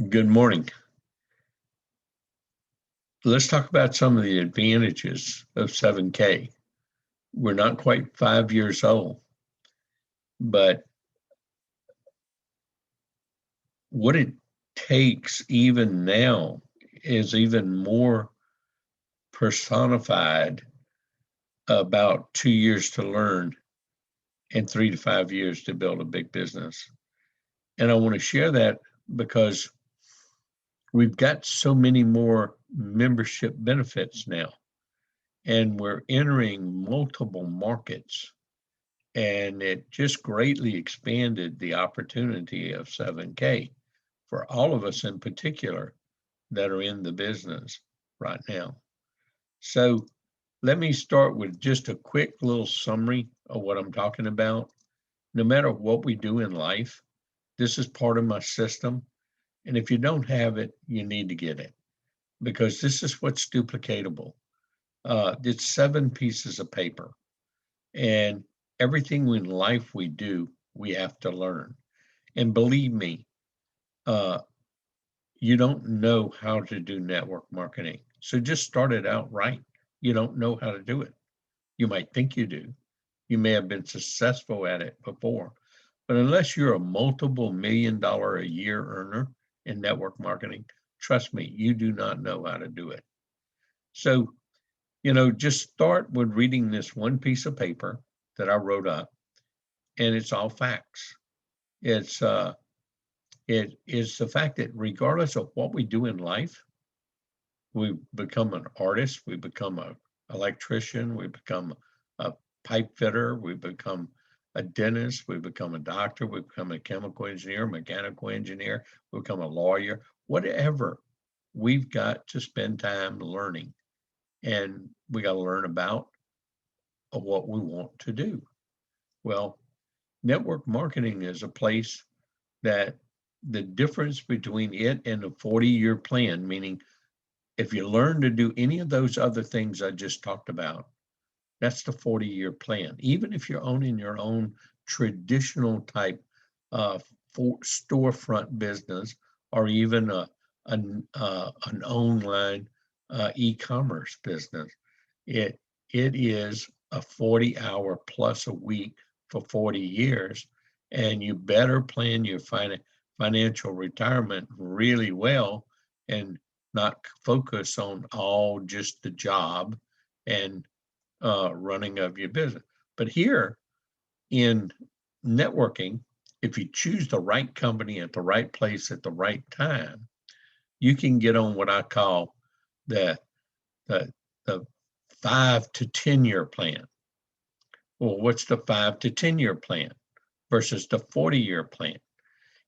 Good morning. Let's talk about some of the advantages of 7K. We're not quite 5 years old, but what it takes even now is even more personified about 2 years to learn and 3 to 5 years to build a big business. And I want to share that because we've got so many more membership benefits now, and we're entering multiple markets. And it just greatly expanded the opportunity of 7K for all of us in particular that are in the business right now. So let me start with just a quick little summary of what I'm talking about. No matter what we do in life, this is part of my system. And if you don't have it, you need to get it, because this is what's duplicatable. It's 7 pieces of paper. And everything in life we do, we have to learn. And believe me, you don't know how to do network marketing. So just start it out right. You don't know how to do it. You might think you do. You may have been successful at it before. But unless you're a multiple $1 million a year earner in network marketing, trust me, you do not know how to do it. So, just start with reading this one piece of paper that I wrote up, and it's all facts. It is the fact that regardless of what we do in life, we become an artist, we become an electrician, we become a pipe fitter, we become a dentist, we become a doctor, we become a chemical engineer, mechanical engineer, we become a lawyer, whatever. We've got to spend time learning, and we got to learn about what we want to do. Well, network marketing is a place that the difference between it and a 40-year plan, meaning if you learn to do any of those other things I just talked about, that's the 40-year plan. Even if you're owning your own traditional type storefront business, or even an online e-commerce business, it is a 40-hour plus a week for 40 years, and you better plan your financial retirement really well and not focus on all just the job and running of your business. But here in networking, if you choose the right company at the right place at the right time, you can get on what I call the 5 to 10 year plan. Well, what's the 5 to 10 year plan versus the 40-year plan?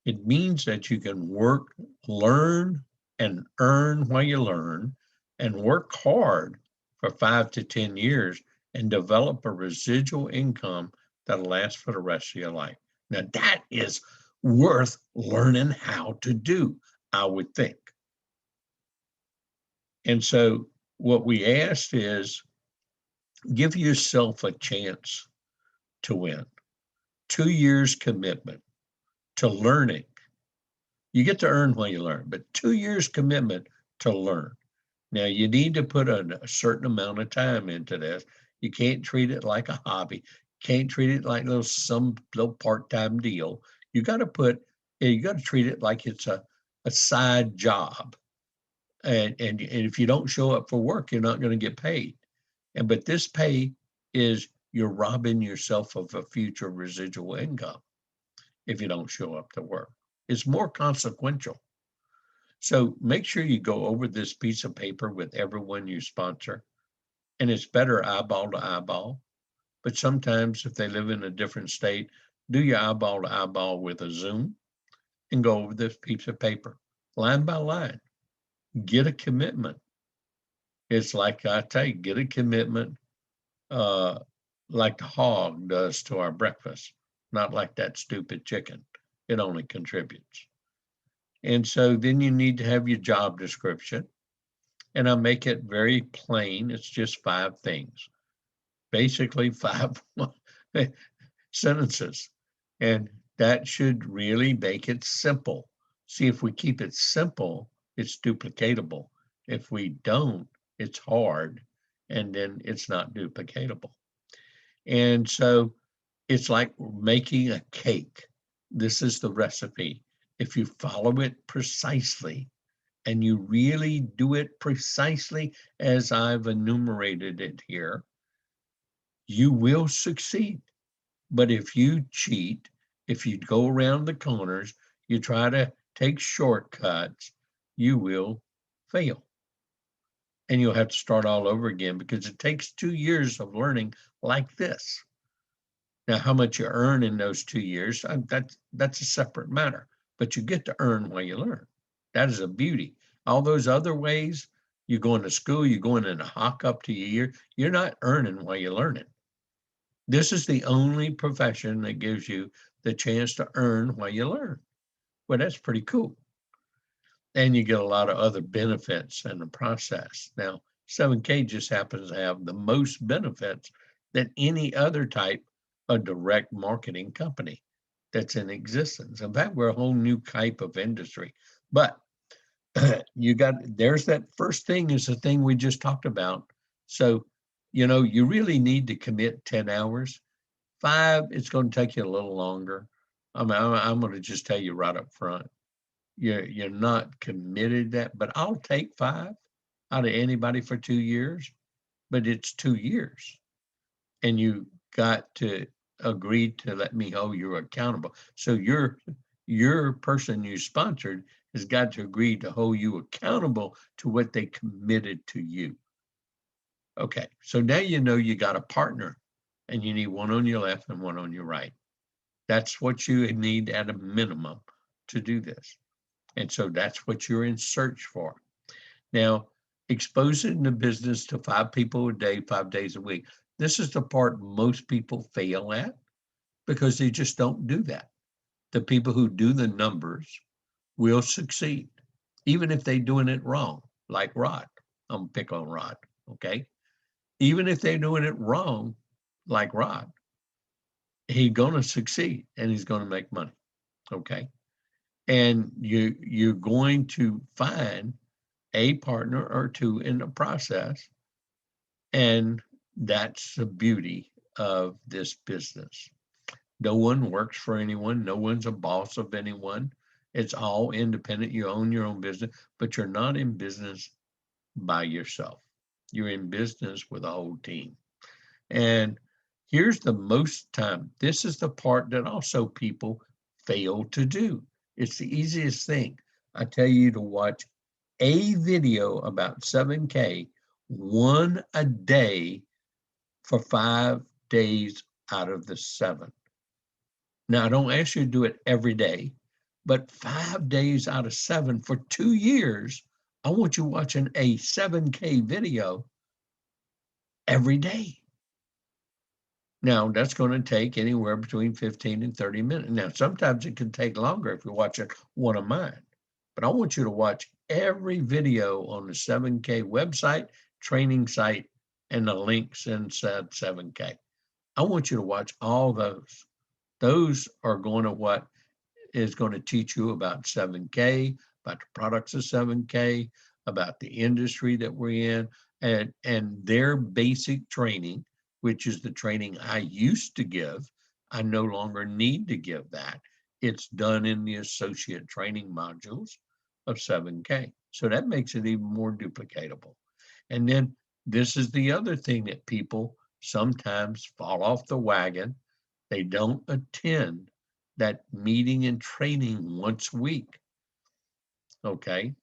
It means that you can work, learn, and earn while you learn, and work hard for 5 to 10 years and develop a residual income that'll last for the rest of your life. Now, that is worth learning how to do, I would think. And so what we asked is, give yourself a chance to win. 2 years commitment to learning. You get to earn while you learn, but 2 years commitment to learn. Now, you need to put a certain amount of time into this. You can't treat it like a hobby. Can't treat it like some little part-time deal. You got to treat it like it's a side job. And if you don't show up for work, you're not going to get paid. But this pay is, you're robbing yourself of a future residual income if you don't show up to work. It's more consequential. So make sure you go over this piece of paper with everyone you sponsor. And it's better eyeball to eyeball. But sometimes if they live in a different state, do your eyeball to eyeball with a Zoom and go over this piece of paper, line by line. Get a commitment. It's like I tell you, get a commitment like the hog does to our breakfast, not like that stupid chicken. It only contributes. And so then you need to have your job description. And I make it very plain. It's just 5 things, basically 5 sentences. And that should really make it simple. See, if we keep it simple, it's duplicatable. If we don't, it's hard, and then it's not duplicatable. And so it's like making a cake. This is the recipe. If you follow it precisely and you really do it precisely as I've enumerated it here, you will succeed. But if you cheat, if you go around the corners, you try to take shortcuts, you will fail. And you'll have to start all over again because it takes 2 years of learning like this. Now, how much you earn in those 2 years, that's a separate matter, but you get to earn while you learn. That is a beauty. All those other ways, you're going to school, you're going in a hock up to your year, you're not earning while you're learning. This is the only profession that gives you the chance to earn while you learn. Well, that's pretty cool. And you get a lot of other benefits in the process. Now, 7K just happens to have the most benefits than any other type of direct marketing company that's in existence. In fact, we're a whole new type of industry. But there's that first thing is the thing we just talked about. So, you really need to commit 10 hours. 5, it's going to take you a little longer. I'm going to just tell you right up front. You're not committed that, but I'll take 5 out of anybody for 2 years, but it's 2 years. And you got to agree to let me hold you accountable. So your person you sponsored has got to agree to hold you accountable to what they committed to you. Okay, so now you got a partner and you need one on your left and one on your right. That's what you need at a minimum to do this. And so that's what you're in search for. Now, exposing the business to 5 people a day, 5 days a week. This is the part most people fail at because they just don't do that. The people who do the numbers will succeed, even if they're doing it wrong, like Rod. I'm gonna pick on Rod, okay? Even if they're doing it wrong, like Rod, he's gonna succeed and he's gonna make money, okay? And you're going to find a partner or 2 in the process, and that's the beauty of this business. No one works for anyone. No one's a boss of anyone. It's all independent. You own your own business, but you're not in business by yourself. You're in business with a whole team. And here's the most time. This is the part that also people fail to do. It's the easiest thing. I tell you to watch a video about 7K, one a day for 5 days out of the 7. Now, I don't ask you to do it every day, but 5 days out of 7 for 2 years, I want you watching a 7K video every day. Now, that's going to take anywhere between 15 and 30 minutes. Now, sometimes it can take longer if you're watching one of mine, but I want you to watch every video on the 7K website, training site, and the links inside 7K. I want you to watch all those. Those are going to what is going to teach you about 7K, about the products of 7K, about the industry that we're in, and their basic training, which is the training I used to give. I no longer need to give that. It's done in the associate training modules of 7K. So that makes it even more duplicatable. And then this is the other thing that people sometimes fall off the wagon. They don't attend that meeting and training once a week. Okay.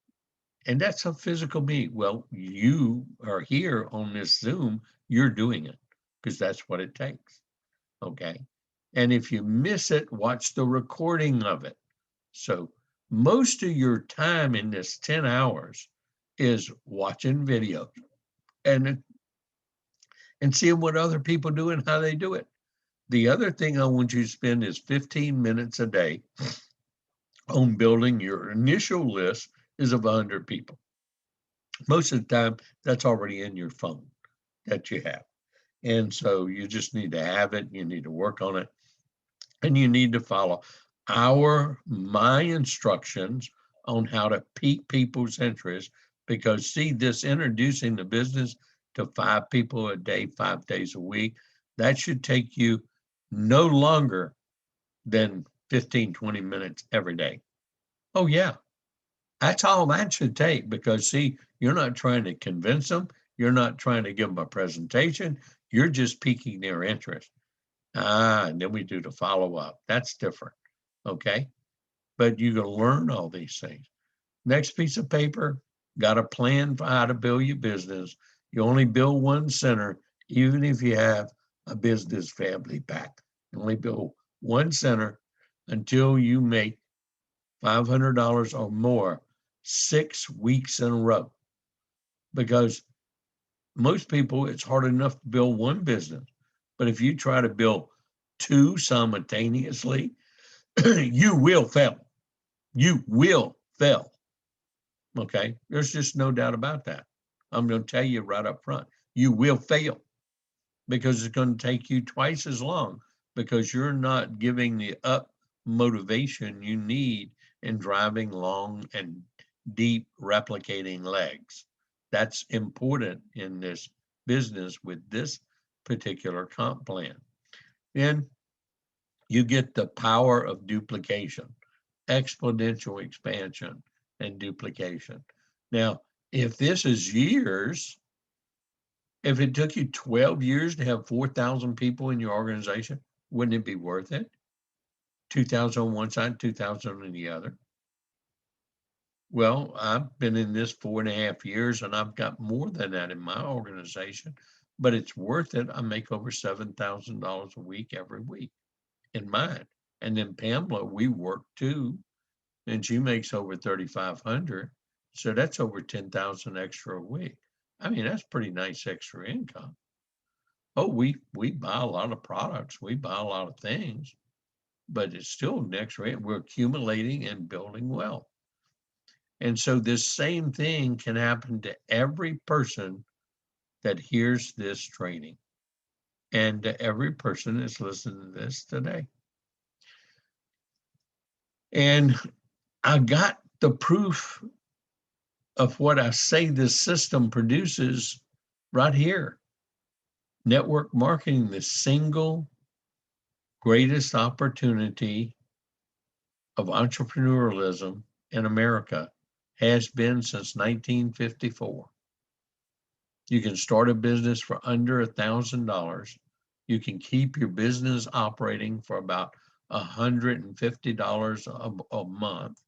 And that's a physical meeting. Well, you are here on this Zoom, you're doing it because that's what it takes. Okay. And if you miss it, watch the recording of it. So most of your time in this 10 hours is watching videos and seeing what other people do and how they do it. The other thing I want you to spend is 15 minutes a day on building your initial list is of 100 people. Most of the time, that's already in your phone that you have. And so you just need to have it, you need to work on it, and you need to follow. my instructions on how to pique people's interest, because see, this introducing the business to 5 people a day, 5 days a week, that should take you no longer than 15, 20 minutes every day. Oh yeah, that's all that should take, because see, you're not trying to convince them, you're not trying to give them a presentation, you're just piquing their interest. And then we do the follow-up. That's different. Okay. But you can learn all these things. Next piece of paper, got a plan for how to build your business. You only build one center, even if you have a business family pack. You only build one center until you make $500 or more 6 weeks in a row. Because most people, it's hard enough to build one business. But if you try to build 2 simultaneously, you will fail. You will fail. Okay. There's just no doubt about that. I'm going to tell you right up front, you will fail, because it's going to take you twice as long, because you're not giving the up motivation you need in driving long and deep replicating legs. That's important in this business with this particular comp plan. Then you get the power of duplication, exponential expansion, and duplication. Now, if this is years, if it took you 12 years to have 4,000 people in your organization, wouldn't it be worth it? 2,000 on one side, 2,000 on the other. Well, I've been in this 4.5 years and I've got more than that in my organization, but it's worth it. I make over $7,000 a week every week in mine. And then Pamela, we work too, and she makes over 3,500. So that's over 10,000 extra a week. I mean, that's pretty nice extra income. Oh, we buy a lot of products, we buy a lot of things, but it's still next rate. We're accumulating and building wealth. And so this same thing can happen to every person that hears this training, and to every person that's listening to this today. And I got the proof of what I say this system produces right here. Network marketing, the single greatest opportunity of entrepreneurialism in America, has been since 1954. You can start a business for under $1,000. You can keep your business operating for about $150 a month,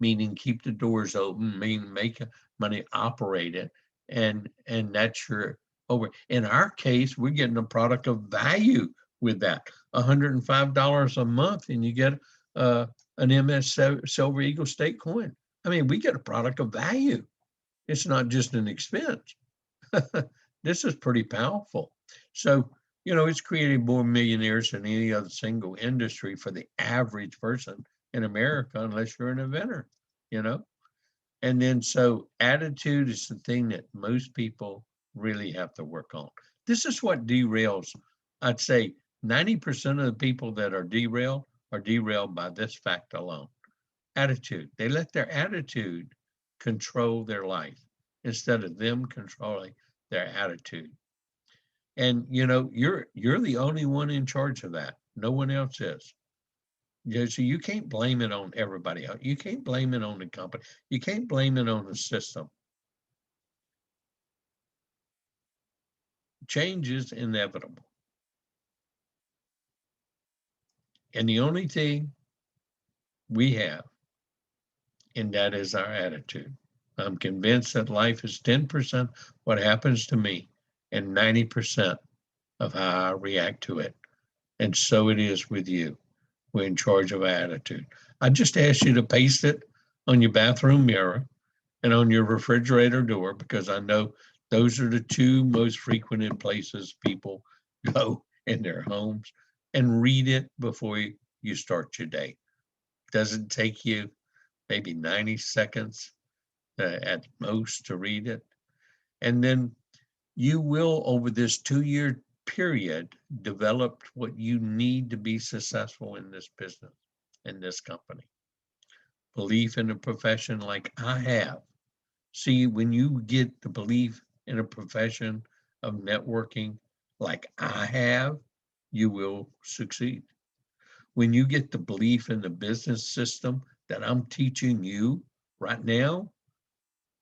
meaning keep the doors open, meaning make money, operate it, and that's your over. In our case, we're getting a product of value with that, $105 a month, and you get an MS Silver Eagle State coin. I mean, we get a product of value. It's not just an expense. This is pretty powerful. So, it's created more millionaires than any other single industry for the average person in America, unless you're an inventor, you know? And then, so attitude is the thing that most people really have to work on. This is what derails, I'd say 90% of the people that are derailed by this fact alone. Attitude. They let their attitude control their life instead of them controlling their attitude. And you're the only one in charge of that. No one else is. So you can't blame it on everybody else. You can't blame it on the company. You can't blame it on the system. Change is inevitable. And the only thing we have, and that is our attitude. I'm convinced that life is 10% what happens to me and 90% of how I react to it. And so it is with you. We're in charge of our attitude. I just asked you to paste it on your bathroom mirror and on your refrigerator door, because I know those are the 2 most frequented places people go in their homes. And read it before you start your day. Doesn't take you maybe 90 seconds at most to read it. And then you will, over this 2-year period, develop what you need to be successful in this business. in this company. Belief in a profession like I have. See, when you get the belief in a profession of networking like I have, you will succeed. When you get the belief in the business system that I'm teaching you right now,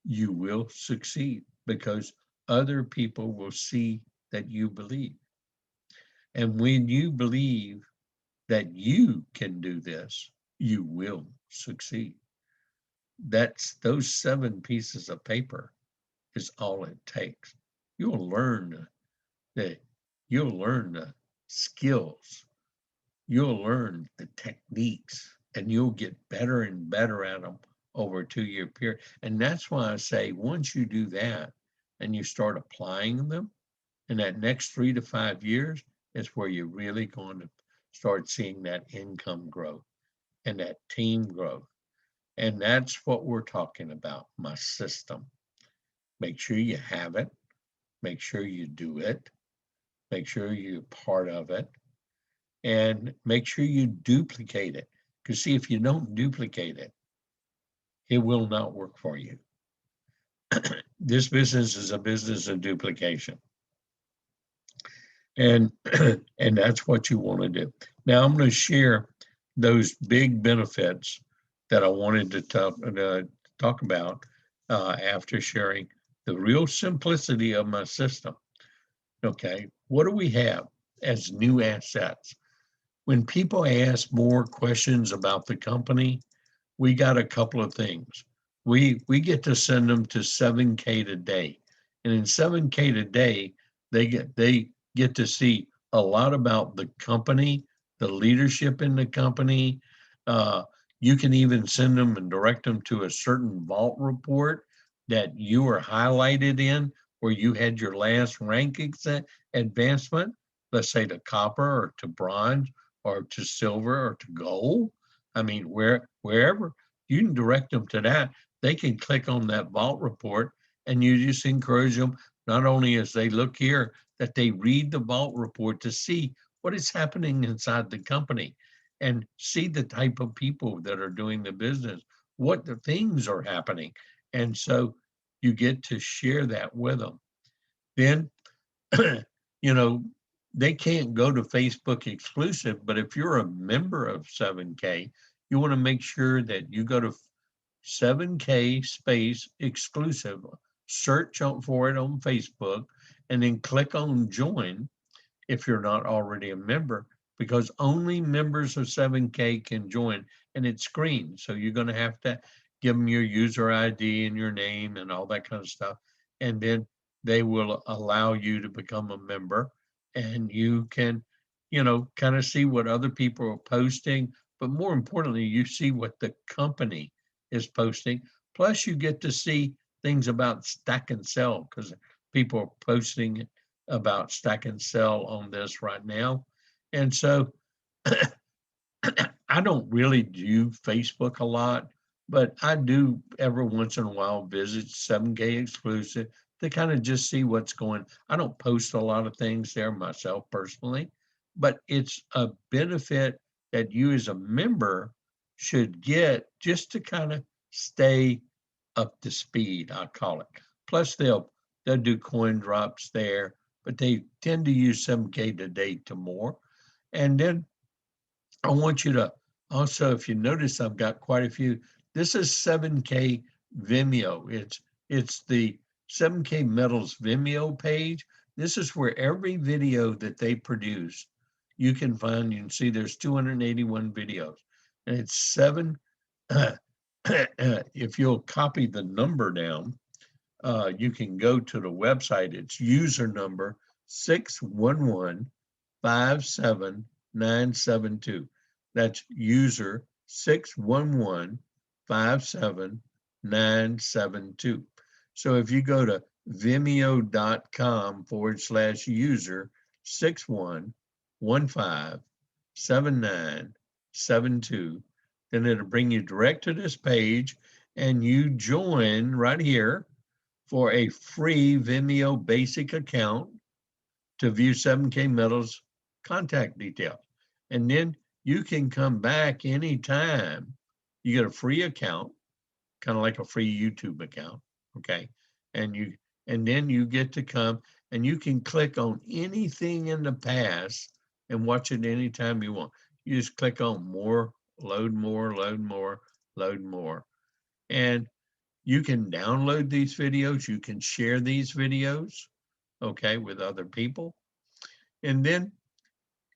you will succeed because other people will see that you believe. And when you believe that you can do this, you will succeed. That's those 7 pieces of paper is all it takes. You'll learn the you'll learn the skills, you'll learn the techniques, and you'll get better and better at them over a 2-year period. And that's why I say once you do that and you start applying them in that next 3 to 5 years, is where you're really going to start seeing that income growth and that team growth. And that's what we're talking about, my system. Make sure you have it, make sure you do it, make sure you're part of it, and make sure you duplicate it. Because see, if you don't duplicate it, it will not work for you. This business is a business of duplication. And and that's what you want to do. Now I'm going to share those big benefits that I wanted to talk about after sharing the real simplicity of my system. Okay, what do we have as new assets? When people ask more questions about the company, we got a couple of things. We get to send them to 7K today. And in 7K today, they get to see a lot about the company, the leadership in the company. Uh, you can even send them and direct them to a certain vault report that you were highlighted in where you had your last rank advancement, let's say to copper or to bronze or to silver or to gold. I mean, wherever you can direct them to that, they can click on that vault report, and you just encourage them not only as they look here that they read the vault report to see what is happening inside the company and see the type of people that are doing the business, what the things are happening. And so you get to share that with them. Then, you know, they can't go to Facebook exclusive, but if you're a member of 7K, you want to make sure that you go to 7K space exclusive, search for it on Facebook, and then click on join if you're not already a member, because only members of 7K can join, and it's green. So you're going to have to give them your user ID and your name and all that kind of stuff. And then they will allow you to become a member, and you can, kind of see what other people are posting. But more importantly, you see what the company is posting. Plus, you get to see things about stack and sell because people are posting about stack and sell on this right now. And so I don't really do Facebook a lot, but I do every once in a while visit 7K exclusive to kind of just see what's going. I don't post a lot of things there myself personally, but it's a benefit that you as a member should get just to kind of stay up to speed, I call it. Plus they'll do coin drops there, but they tend to use 7K today to more. And then I want you to also, if you notice, I've got quite a few. This is 7K Vimeo. It's the 7K Metals Vimeo page. This is where every video that they produce, you can find. You can see there's 281 videos, and it's seven. If you'll copy the number down, you can go to the website. It's user number 611-57972. That's user 611-57972. So if you go to vimeo.com/user 61157972, then it'll bring you direct to this page, and you join right here for a free Vimeo basic account to view 7K Metals contact details. And then you can come back anytime. You get a free account, kind of like a free YouTube account, okay? And then you get to come and you can click on anything in the past and watch it anytime you want. You just click on more, load more, load more, load more. And you can download these videos, you can share these videos, okay, with other people. And then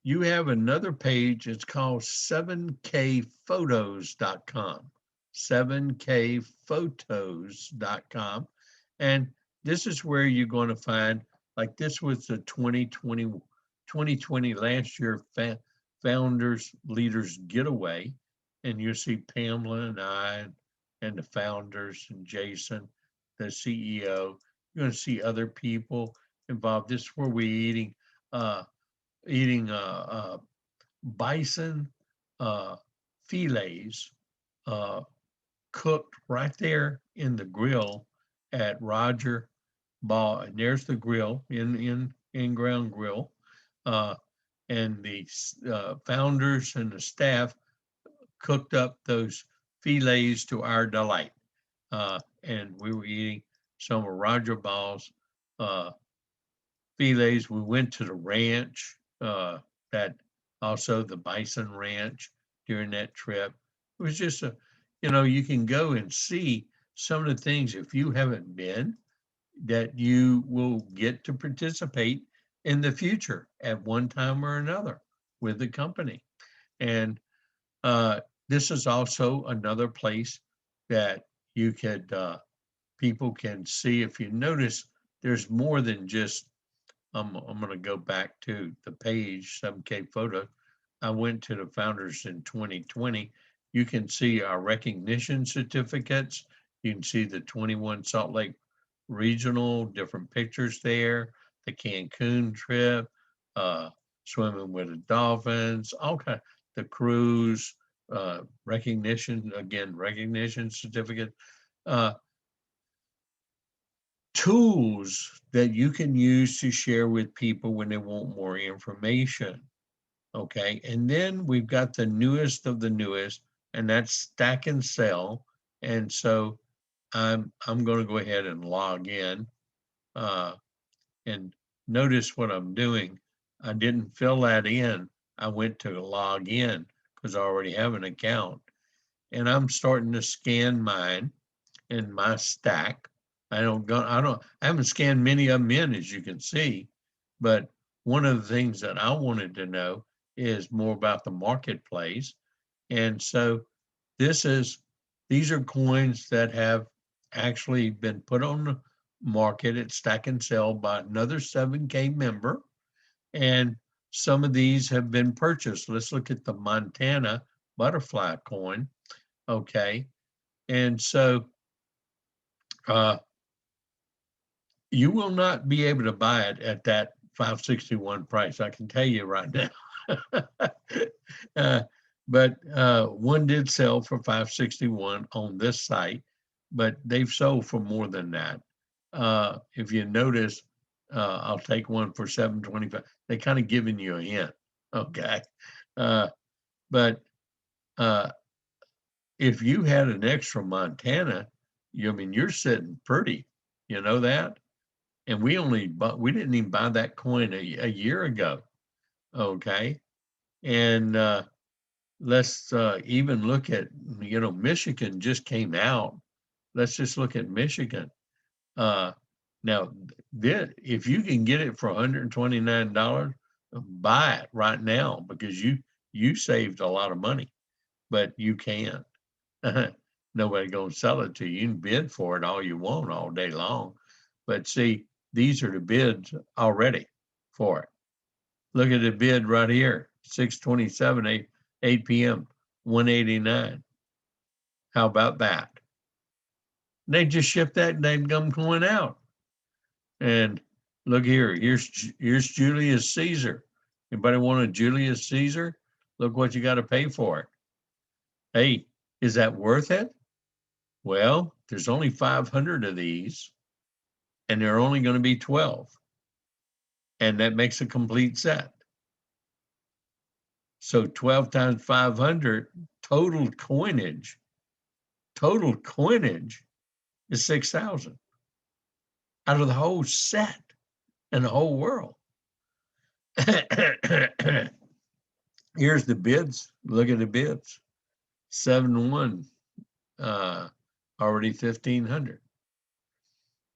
you have another page, it's called 7kphotos.com. 7kphotos.com. And this is where you're going to find, like this was the 2020 last year Founders Leaders Getaway. And you see Pamela and I and the founders and Jason, the CEO. You're going to see other people involved. This is where we're eating bison fillets cooked right there in the grill at Roger Ball. And there's the grill in ground grill. And the founders and the staff cooked up those fillets to our delight. And we were eating some of Roger Ball's fillets. We went to the ranch, that also the bison ranch during that trip. It was just you can go and see some of the things if you haven't been, that you will get to participate in the future at one time or another with the company. And this is also another place that you could, people can see. If you notice, there's more than just, I'm going to go back to the page, 7K Photo. I went to the founders in 2020. You can see our recognition certificates. You can see the 21 Salt Lake Regional, different pictures there, the Cancun trip, swimming with the dolphins, all kind, the cruise, recognition certificate. Tools that you can use to share with people when they want more information. Okay, and then we've got the newest of the newest, and that's Stack and Sell. And so I'm going to go ahead and log in, and notice what I'm doing. I didn't fill that in. I went to log in because I already have an account, and I'm starting to scan mine in my stack. I haven't scanned many of them in, as you can see, but one of the things that I wanted to know is more about the marketplace. And so these are coins that have actually been put on the market at Stack and Sell by another 7K member. And some of these have been purchased. Let's look at the Montana butterfly coin. Okay. And so you will not be able to buy it at that 561 price. I can tell you right now. But one did sell for 561 on this site, but they've sold for more than that. If you notice, I'll take one for 725. They kind of giving you a hint, okay? But if you had an extra Montana, you're sitting pretty, you know that? And we didn't even buy that coin a year ago, okay? And let's even look at, Michigan just came out. Let's just look at Michigan. Now, if you can get it for $129, buy it right now, because you saved a lot of money, but you can't. Nobody gonna sell it to you. You can bid for it all you want all day long, but see, these are the bids already for it. Look at the bid right here, 6/27, 8 p.m., 189. How about that? They just shipped that gum coin out. And look here, here's Julius Caesar. Anybody want a Julius Caesar? Look what you got to pay for it. Hey, is that worth it? Well, there's only 500 of these, and there are only going to be 12. And that makes a complete set. So 12 times 500, total coinage is 6,000 out of the whole set and the whole world. Here's the bids. Look at the bids. 7-1, already 1,500.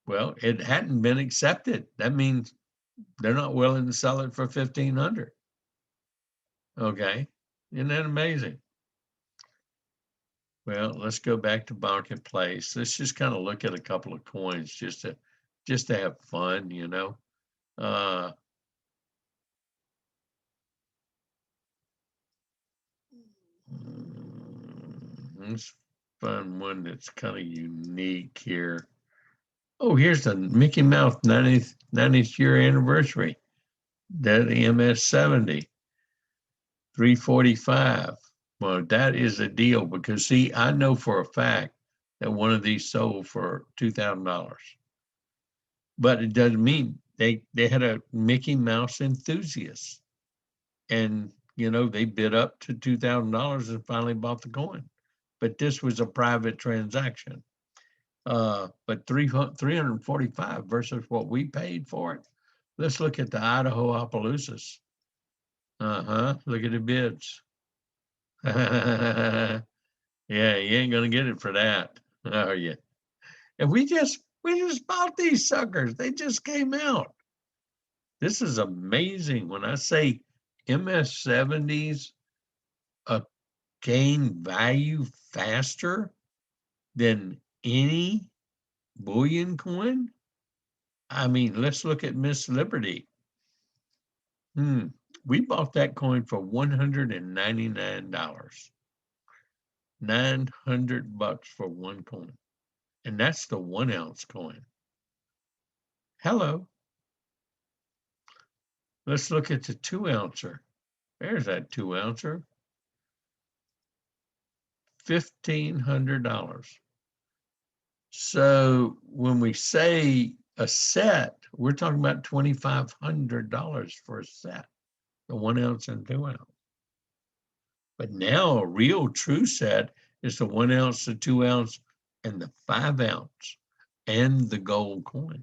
Well, it hadn't been accepted. That means they're not willing to sell it for 1,500. Okay, isn't that amazing? Well, let's go back to marketplace. Let's just kind of look at a couple of coins just to have fun, you know. Let's find one that's kind of unique here. Oh, here's the Mickey Mouse 90th year anniversary. That MS70, 345. Well, that is a deal because see, I know for a fact that one of these sold for $2,000. But it doesn't mean they had a Mickey Mouse enthusiast. And you know, they bid up to $2,000 and finally bought the coin. But this was a private transaction. But 345 versus what we paid for it. Let's look at the Idaho Opelousas. Look at the bids. Yeah, you ain't gonna get it for that, are you? And we just bought these suckers. They just came out. This is amazing. When I say MS70s gain value faster than any bullion coin. I mean, let's look at Miss Liberty. We bought that coin for $199. $900 for one coin. And that's the 1 ounce coin. Hello. Let's look at the 2 ouncer. There's that 2 ouncer. $1,500. So when we say a set, we're talking about $2,500 for a set, the 1 ounce and 2 ounce. But now a real true set is the 1 ounce, the 2 ounce, and the 5 ounce, and the gold coin.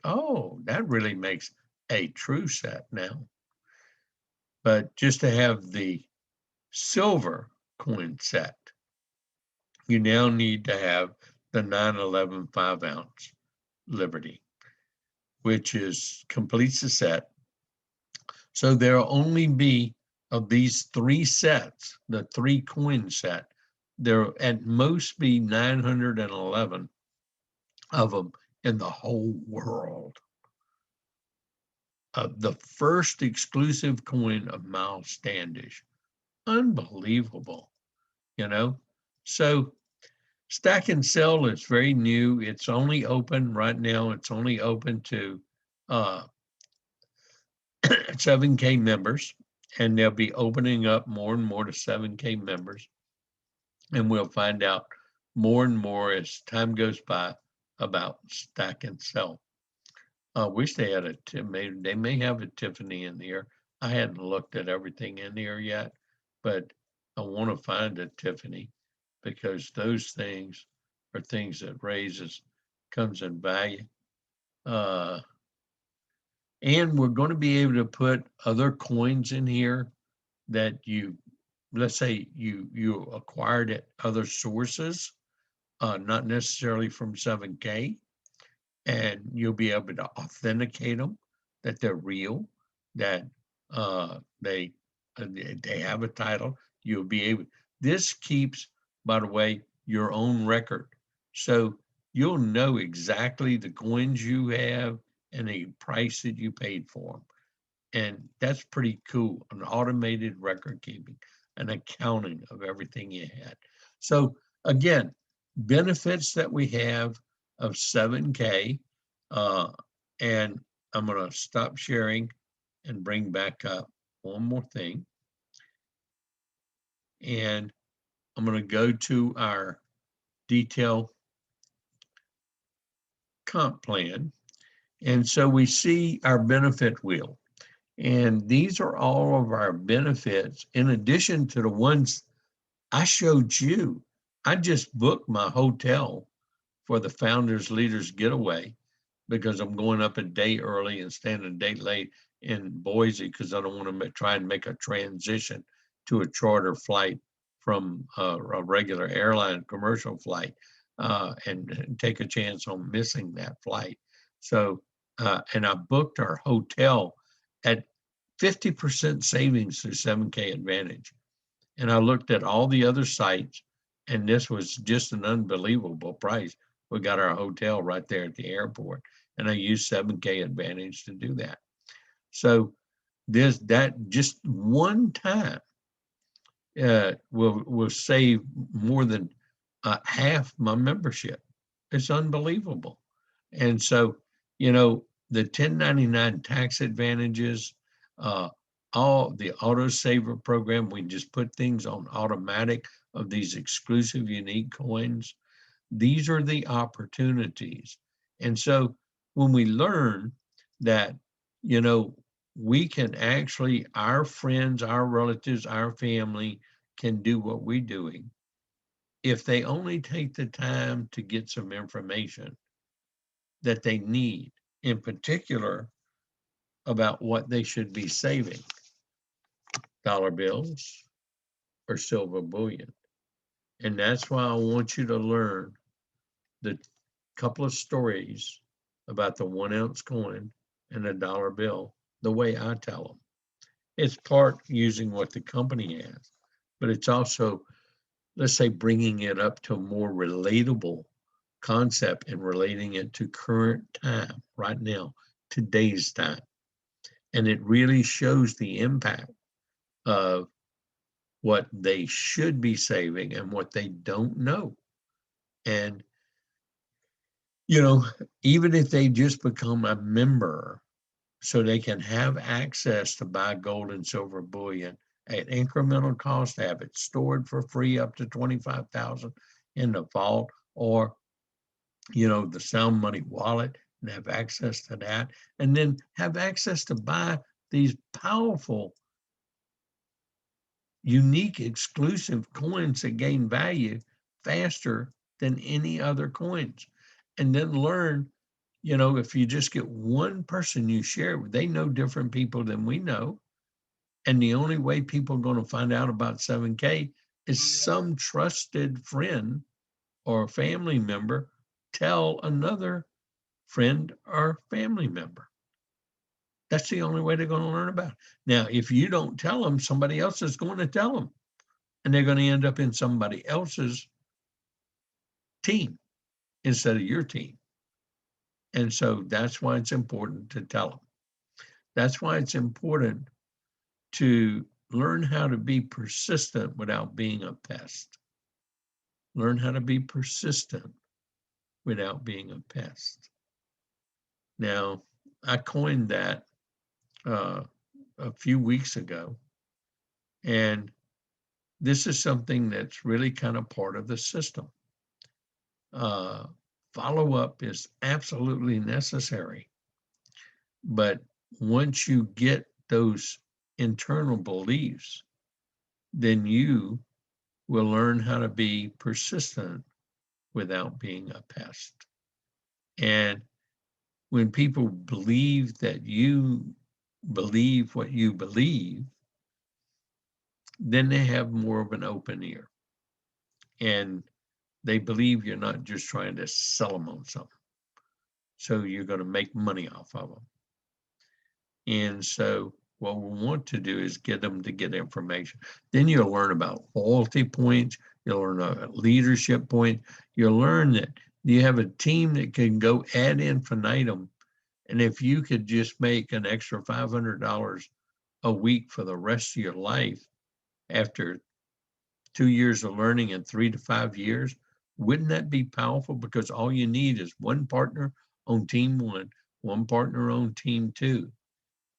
Oh, that really makes a true set now. But just to have the silver coin set, you now need to have the 911 5 ounce Liberty, which completes the set. So there'll only be, of these 3 sets, the 3 coin set, there'll at most be 911 of them in the whole world. The first exclusive coin of Miles Standish. Unbelievable, you know? So Stack and Sell is very new. It's only open right now. It's only open to 7K members, and they'll be opening up more and more to 7K members. And we'll find out more and more as time goes by about Stack and Sell. I wish they had they may have a Tiffany in here. I hadn't looked at everything in here yet, but I want to find a Tiffany because those things are things that comes in value. And we're going to be able to put other coins in here that let's say you acquired at other sources, not necessarily from 7K, and you'll be able to authenticate them that they're real, that they have a title. You'll be able. This keeps, by the way, your own record, so you'll know exactly the coins you have and the price that you paid for them. And that's pretty cool, an automated record keeping, an accounting of everything you had. So again, benefits that we have of 7K, and I'm going to stop sharing and bring back up one more thing. And I'm going to go to our detail comp plan. And so we see our benefit wheel. And these are all of our benefits in addition to the ones I showed you. I just booked my hotel for the Founders Leaders Getaway because I'm going up a day early and staying a day late in Boise because I don't want to try and make a transition to a charter flight from a regular airline commercial flight and take a chance on missing that flight. So, and I booked our hotel at 50% savings through 7K Advantage. And I looked at all the other sites, and this was just an unbelievable price. We got our hotel right there at the airport, and I used 7K Advantage to do that. So that just one time will save more than half my membership. It's unbelievable. And so, the 1099 tax advantages, all the auto saver program, we just put things on automatic of these exclusive unique coins. These are the opportunities. And so when we learn that, we can actually, our friends, our relatives, our family can do what we're doing if they only take the time to get some information that they need, in particular about what they should be saving, dollar bills or silver bullion. And that's why I want you to learn the couple of stories about the 1 ounce coin and a dollar bill the way I tell them. It's part using what the company has, but it's also, let's say, bringing it up to a more relatable concept and relating it to current time, right now, today's time. And it really shows the impact of what they should be saving and what they don't know. And, even if they just become a member so they can have access to buy gold and silver bullion at incremental cost, have it stored for free up to 25,000 in the vault, or the Sound Money wallet, and have access to that, and then have access to buy these powerful, unique, exclusive coins that gain value faster than any other coins. And then learn, if you just get one person you share with, they know different people than we know. And the only way people are going to find out about 7K is some trusted friend or family member tell another friend or family member. That's the only way they're going to learn about it. Now, if you don't tell them, somebody else is going to tell them, and they're going to end up in somebody else's team instead of your team. And so that's why it's important to tell them. That's why it's important to learn how to be persistent without being a pest. Learn how to be persistent without being a pest. Now, I coined that a few weeks ago, and this is something that's really kind of part of the system. Follow-up is absolutely necessary, but once you get those internal beliefs, then you will learn how to be persistent without being a pest. And when people believe that you believe what you believe, then they have more of an open ear. And they believe you're not just trying to sell them on something. So you're going to make money off of them. And so what we want to do is get them to get information. Then you'll learn about loyalty points. You'll learn about leadership points. You'll learn that you have a team that can go ad infinitum. And if you could just make an extra $500 a week for the rest of your life after 2 years of learning and 3 to 5 years, wouldn't that be powerful? Because all you need is one partner on team one partner on team two.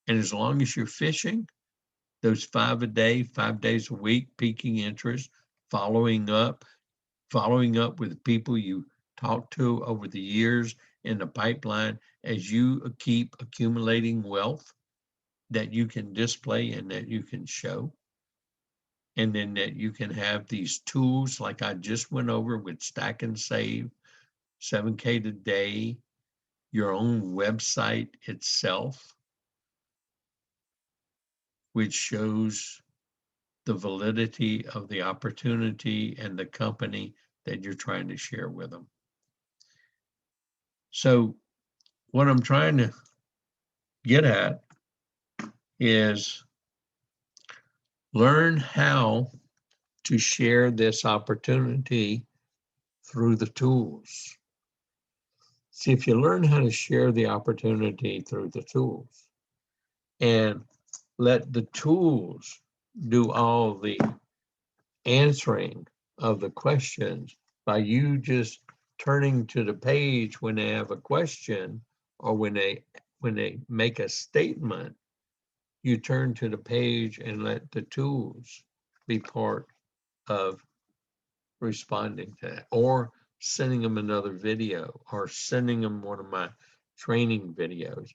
And as long as you're fishing, those 5 a day, 5 days a week, piquing interest, following up with people you talked to over the years in the pipeline, as you keep accumulating wealth, that you can display and that you can show. And then that you can have these tools like I just went over with Stack and Save, 7K today, your own website itself, which shows the validity of the opportunity and the company that you're trying to share with them. So what I'm trying to get at is learn how to share this opportunity through the tools. See, if you learn how to share the opportunity through the tools and let the tools do all the answering of the questions by you just turning to the page when they have a question or when they make a statement, you turn to the page and let the tools be part of responding to that, or sending them another video, or sending them one of my training videos,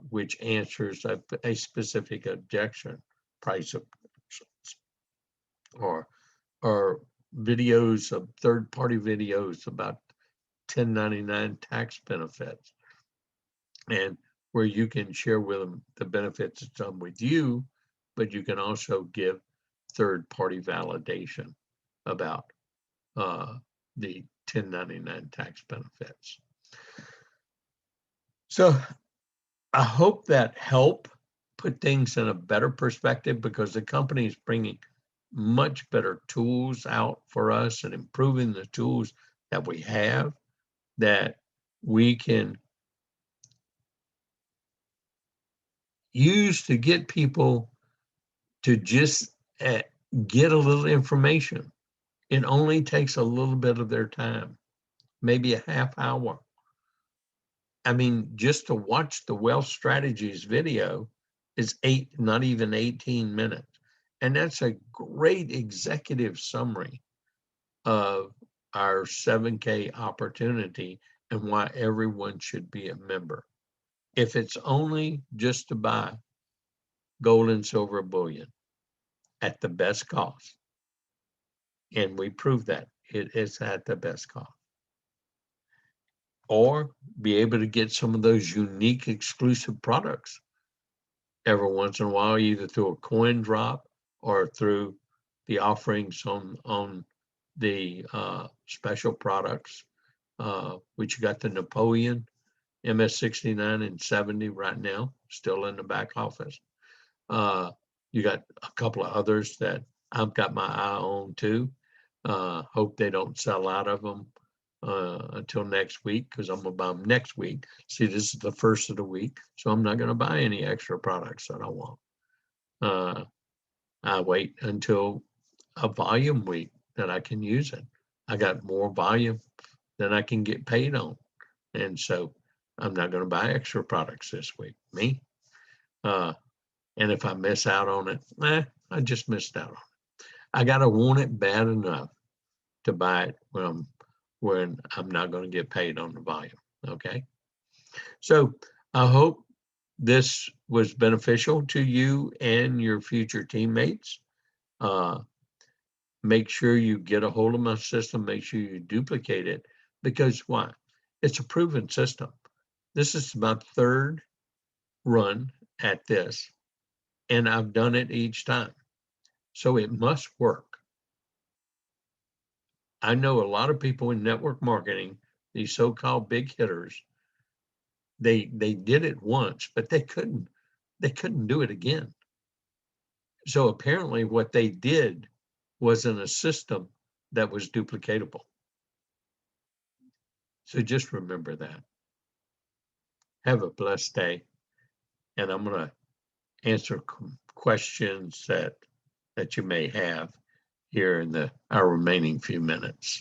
which answers a specific objection, price of, or videos of third-party videos about 1099 tax benefits, and where you can share with them the benefits it's done with you, but you can also give third-party validation about the 1099 tax benefits. So I hope that helped put things in a better perspective, because the company is bringing much better tools out for us and improving the tools that we have, that we can use to get people to just get a little information. It only takes a little bit of their time, maybe a half hour. I mean, just to watch the Wealth Strategies video is not even 18 minutes. And that's a great executive summary of our 7K opportunity and why everyone should be a member. If it's only just to buy gold and silver bullion at the best cost, and we prove that it is at the best cost, or be able to get some of those unique exclusive products every once in a while, either through a coin drop or through the offerings on the special products, which you got the Napoleon MS69 and 70 right now, still in the back office. You got a couple of others that I've got my eye on too. Hope they don't sell out of them until next week, because I'm gonna buy them next week. See, this is the first of the week, so I'm not gonna buy any extra products that I want. I wait until a volume week that I can use it. I got more volume than I can get paid on, and so I'm not gonna buy extra products this week. Me. And if I miss out on it, I just missed out on it. I gotta want it bad enough to buy it when I'm not going to get paid on the volume. Okay. So I hope this was beneficial to you and your future teammates. Make sure you get a hold of my system. Make sure you duplicate it, because why? It's a proven system. This is my third run at this, and I've done it each time. So it must work. I know a lot of people in network marketing, these so-called big hitters, they did it once, but they couldn't do it again. So apparently what they did was in a system that was duplicatable. So just remember that. Have a blessed day. And I'm going to answer questions that you may have here in our remaining few minutes.